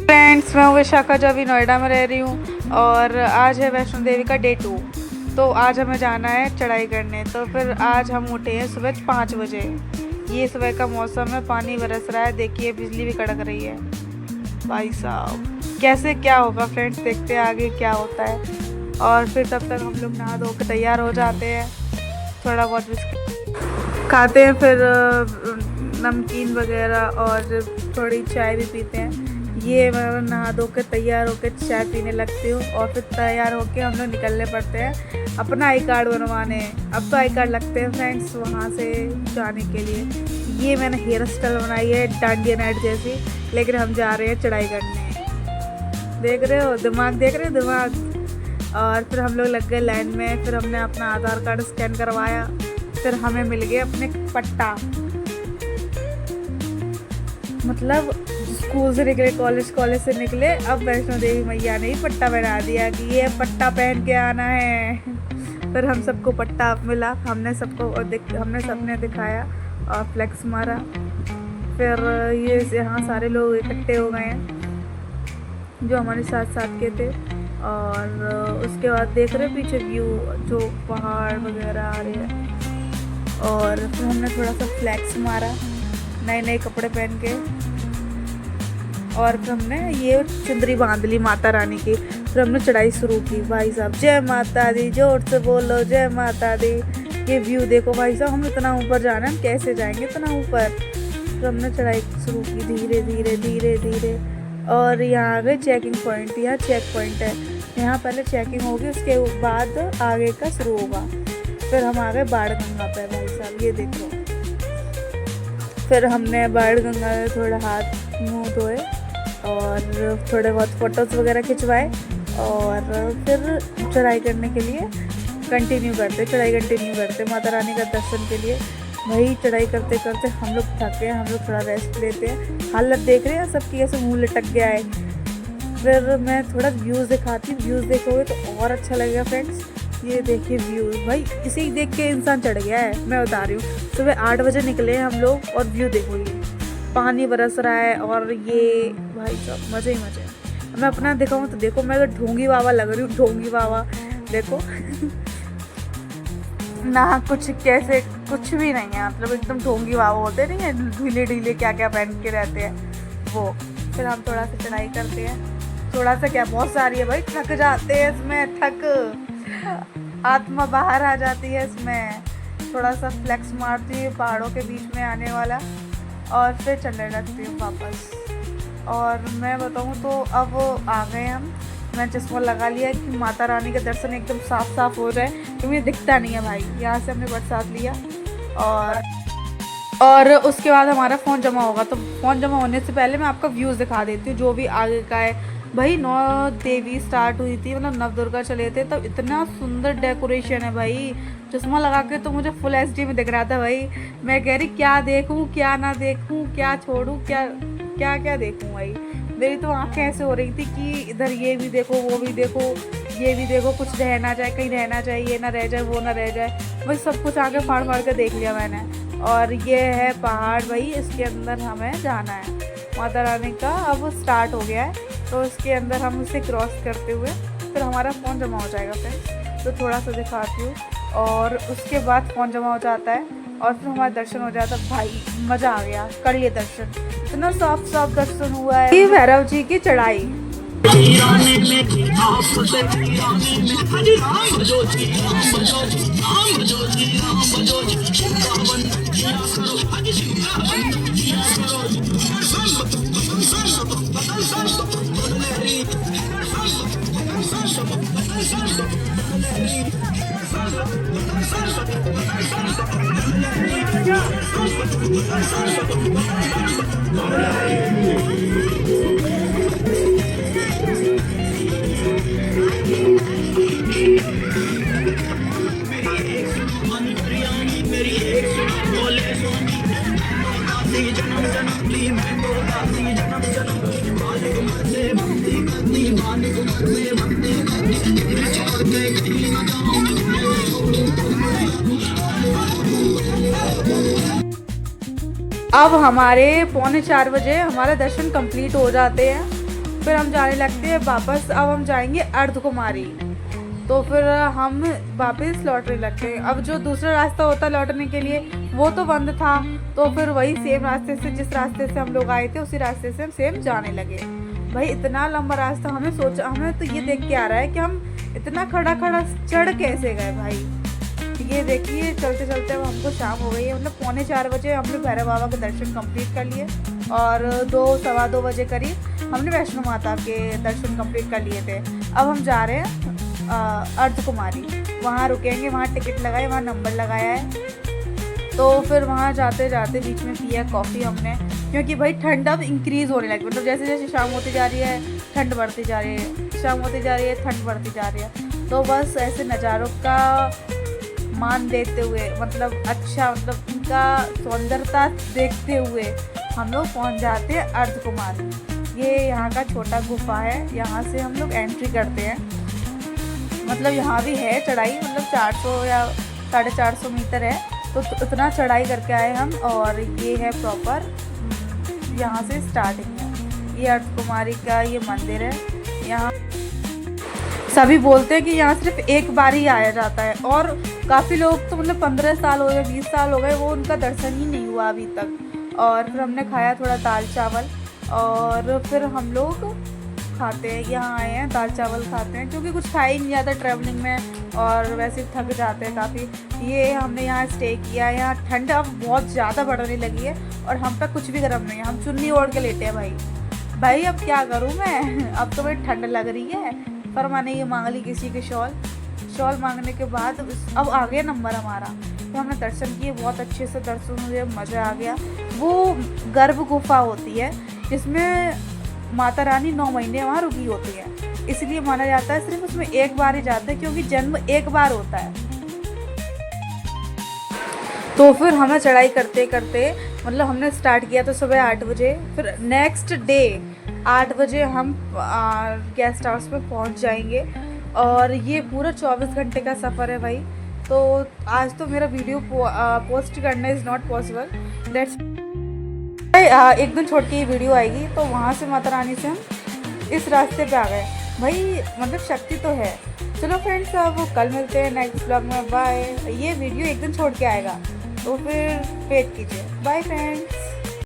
Friends, मैं हूँ विशाखा, जो अभी नोएडा में रह रही हूँ और आज है वैष्णो देवी का डे 2। तो आज हमें जाना है चढ़ाई करने। तो फिर आज हम उठे हैं सुबह 5 बजे। ये सुबह का मौसम है, पानी बरस रहा है, देखिए बिजली भी कड़क रही है। भाई साहब, कैसे क्या होगा फ्रेंड्स, देखते हैं आगे क्या होता है। और फिर तब तक हम लोग नहा धो के तैयार हो जाते हैं, थोड़ा बहुत बिस्किट खाते हैं, फिर नमकीन वगैरह और थोड़ी चाय भी पीते हैं। ये मैं नहा धो के तैयार होकर चाय पीने लगती हूँ और फिर तैयार होके हम लोग निकलने पड़ते हैं अपना आई कार्ड बनवाने। अब तो आई कार्ड लगते हैं फ्रेंड्स वहाँ से जाने के लिए। ये मैंने हेयर स्टाइल बनाई है डांडिया नाइट जैसी, लेकिन हम जा रहे हैं चढ़ाई करने। देख रहे हो दिमाग, देख रहे हो दिमाग। और फिर हम लोग लग गए लाइन में, फिर हमने अपना आधार कार्ड स्कैन करवाया, फिर हमें मिल गए अपने पट्टा। मतलब स्कूल से निकले, कॉलेज से निकले, अब वैष्णो देवी मैया ने ही पट्टा बना दिया कि ये पट्टा पहन के आना है। फिर हम सबको पट्टा मिला, हमने सबने दिखाया और फ्लेक्स मारा। फिर ये यहाँ सारे लोग इकट्ठे हो गए हैं जो हमारे साथ के थे। और उसके बाद देख रहे पीछे व्यू, जो पहाड़ वगैरह आ रहे हैं। और फिर हमने थोड़ा सा फ्लेक्स मारा नए कपड़े पहन के। और फिर हमने ये चुंदरी बांध ली माता रानी की। फिर हमने चढ़ाई शुरू की। भाई साहब, जय माता दी, जोर से बोलो जय माता दी। ये व्यू देखो भाई साहब, हम इतना ऊपर जाना है, हम कैसे जाएंगे इतना ऊपर। फिर हमने चढ़ाई शुरू की धीरे धीरे धीरे धीरे। और यहाँ आ गए चेकिंग पॉइंट। यहाँ चेक पॉइंट है, यहाँ पहले चेकिंग होगी, उसके बाद आगे का शुरू होगा। फिर हम आ गए बाढ़ गंगा पे। भाई साहब ये देखो। फिर हमने बाढ़ गंगा में थोड़ा हाथ मुँह धोए और थोड़े बहुत फ़ोटोज़ वगैरह खिंचवाए। और फिर चढ़ाई करने के लिए चढ़ाई कंटिन्यू करते माता रानी का दर्शन के लिए। वही चढ़ाई करते करते हम लोग थके हैं, हम लोग थोड़ा रेस्ट लेते हैं। हालत देख रहे हैं सबकी, ऐसे मुंह लटक गया है। फिर मैं थोड़ा व्यूज़ दिखाती हूँ, व्यूज़ देखोगे तो और अच्छा लगेगा फ्रेंड्स। ये देखिए व्यूज़, भाई इसे ही देख के इंसान चढ़ गया है, मैं बता रही हूँ। सुबह 8 बजे निकले हैं हम लोग और व्यू देखो, ये पानी बरस रहा है और ये भाई साहब मज़े ही मज़े। मैं अपना दिखाऊँ तो देखो, मैं तो ढोंगी बाबा लग रही हूँ, ढोंगी बाबा देखो। ना कुछ कैसे, कुछ भी नहीं है, मतलब एकदम ढोंगी बाबा होते नहीं है, ढीले ढीले क्या क्या पहन के रहते हैं वो। फिर हम थोड़ा सा चढ़ाई करते हैं, थोड़ा सा क्या बहुत सारी है भाई, थक जाते हैं इसमें, आत्मा बाहर आ जाती है इसमें। थोड़ा सा फ्लेक्स मारती हूँ पहाड़ों के बीच में आने वाला और फिर चलने लगती हूँ वापस। और मैं बताऊँ तो अब आ गए हम, मैं चश्मा लगा लिया कि माता रानी के दर्शन एकदम साफ साफ हो जाए, क्योंकि दिखता नहीं है भाई। यहाँ से हमने बरसात लिया और उसके बाद हमारा फ़ोन जमा होगा। तो फ़ोन जमा होने से पहले मैं आपका व्यूज़ दिखा देती हूँ जो भी आगे का है। भाई 9 देवी स्टार्ट हुई थी, मतलब नवदुर्गा चले थे, तब इतना सुंदर डेकोरेशन है भाई। चश्मा लगा के तो मुझे फुल HD में दिख रहा था भाई। मैं कह रही क्या देखूं क्या ना देखूं, क्या छोड़ूं क्या क्या क्या देखूं भाई। मेरी तो आँखें ऐसे हो रही थी कि इधर ये भी देखो, वो भी देखो, ये भी देखो, कुछ रह ना जाए, कहीं रहना चाहिए, ये ना रह जाए, वो ना रह जाए। भाई सब कुछ आगे फाड़ फाड़ के देख लिया मैंने। और ये है पहाड़ भाई, इसके अंदर हमें जाना है। माता रानी का अब स्टार्ट हो गया है, तो इसके अंदर हम उसे क्रॉस करते हुए फिर हमारा फ़ोन जमा हो जाएगा फ्रेंड्स। तो थोड़ा सा दिखाती हूँ और उसके बाद फ़ोन जमा हो जाता है और फिर हमारा दर्शन हो जाता है। भाई मज़ा आ गया, करिए दर्शन, इतना सॉफ्ट दर्शन हुआ है। भैरव जी की चढ़ाई। अब हमारे 3:45 बजे हमारे दर्शन कंप्लीट हो जाते हैं। फिर हम जाने लगते हैं वापस। अब हम जाएंगे अर्धकुमारी, तो फिर हम वापस लौटने लगते हैं। अब जो दूसरा रास्ता होता है लौटने के लिए वो तो बंद था, तो फिर वही सेम रास्ते से, जिस रास्ते से हम लोग आए थे उसी रास्ते से हम सेम जाने लगे। भाई इतना लंबा रास्ता, हमें तो ये देख के आ रहा है कि हम इतना खड़ा खड़ा चढ़ कैसे गए भाई। ये देखिए चलते चलते अब हमको शाम हो गई है, मतलब 3:45 बजे हमने भैरव बाबा के दर्शन कंप्लीट कर लिए और 2 सवा 2 बजे करीब हमने वैष्णो माता के दर्शन कंप्लीट कर लिए थे। अब हम जा रहे हैं अर्धकुमारी, वहाँ रुकेंगे, वहाँ टिकट लगाए, वहाँ नंबर लगाया है। तो फिर वहाँ जाते जाते बीच में पिया कॉफ़ी हमने, क्योंकि भाई ठंड अब इंक्रीज़ होने लगी, मतलब जैसे जैसे शाम होती जा रही है ठंड बढ़ती जा रही है, शाम होती जा रही है ठंड बढ़ती जा रही है। तो बस ऐसे नज़ारों का मान देते हुए, मतलब अच्छा, मतलब उनका सौंदर्यता देखते हुए हम लोग पहुँच जाते हैं अर्धकुमारी। ये यहाँ का छोटा गुफा है, यहाँ से हम लोग एंट्री करते हैं। मतलब यहाँ भी है चढ़ाई, मतलब 400 या 450 मीटर है, तो उतना चढ़ाई करके आए हम। और ये है प्रॉपर, यहाँ से स्टार्टिंग है। ये अर्धकुमारी का ये मंदिर है। यहाँ सभी बोलते हैं कि यहाँ सिर्फ एक बार ही आया जाता है, और काफ़ी लोग तो मतलब 15 साल हो गए, 20 साल हो गए, वो उनका दर्शन ही नहीं हुआ अभी तक। और फिर हमने खाया थोड़ा दाल चावल, और फिर हम लोग खाते हैं, यहाँ आए हैं दाल चावल खाते हैं, क्योंकि कुछ खा ही नहीं जाता ट्रैवलिंग में और वैसे थक जाते हैं काफ़ी। ये हमने यहाँ स्टे किया। यहाँ ठंड अब बहुत ज़्यादा बढ़ने लगी है और हम पे कुछ भी गर्म नहीं है, हम चुन्नी ओढ़ के लेटे हैं भाई अब क्या करूँ मैं, अब तो मेरी ठंड लग रही है। पर मैंने ये मांग ली किसी के शॉल मांगने के बाद अब आ गया नंबर हमारा। तो हमने दर्शन किए, बहुत अच्छे से दर्शन हुए, मज़ा आ गया। वो गर्भ गुफा होती है जिसमें माता रानी 9 महीने वहाँ रुकी होती है, इसलिए माना जाता है सिर्फ उसमें एक बार ही जाता है, क्योंकि जन्म एक बार होता है। तो फिर हमें चढ़ाई करते करते, मतलब हमने स्टार्ट किया तो सुबह 8 बजे, फिर नेक्स्ट डे 8 बजे हम गेस्ट हाउस पे पहुंच जाएंगे। और ये पूरा 24 घंटे का सफ़र है भाई। तो आज तो मेरा वीडियो पोस्ट करना इज़ नॉट पॉसिबल, दैट्स एक दिन छोड़ के ये वीडियो आएगी। तो वहाँ से माता रानी से हम इस रास्ते पे आ गए भाई, मतलब शक्ति तो है। चलो फ्रेंड्स, अब कल मिलते हैं नेक्स्ट ब्लॉग में, बाय। ये वीडियो एक दिन छोड़ के आएगा, तो फिर वेट कीजिए। Bye friends.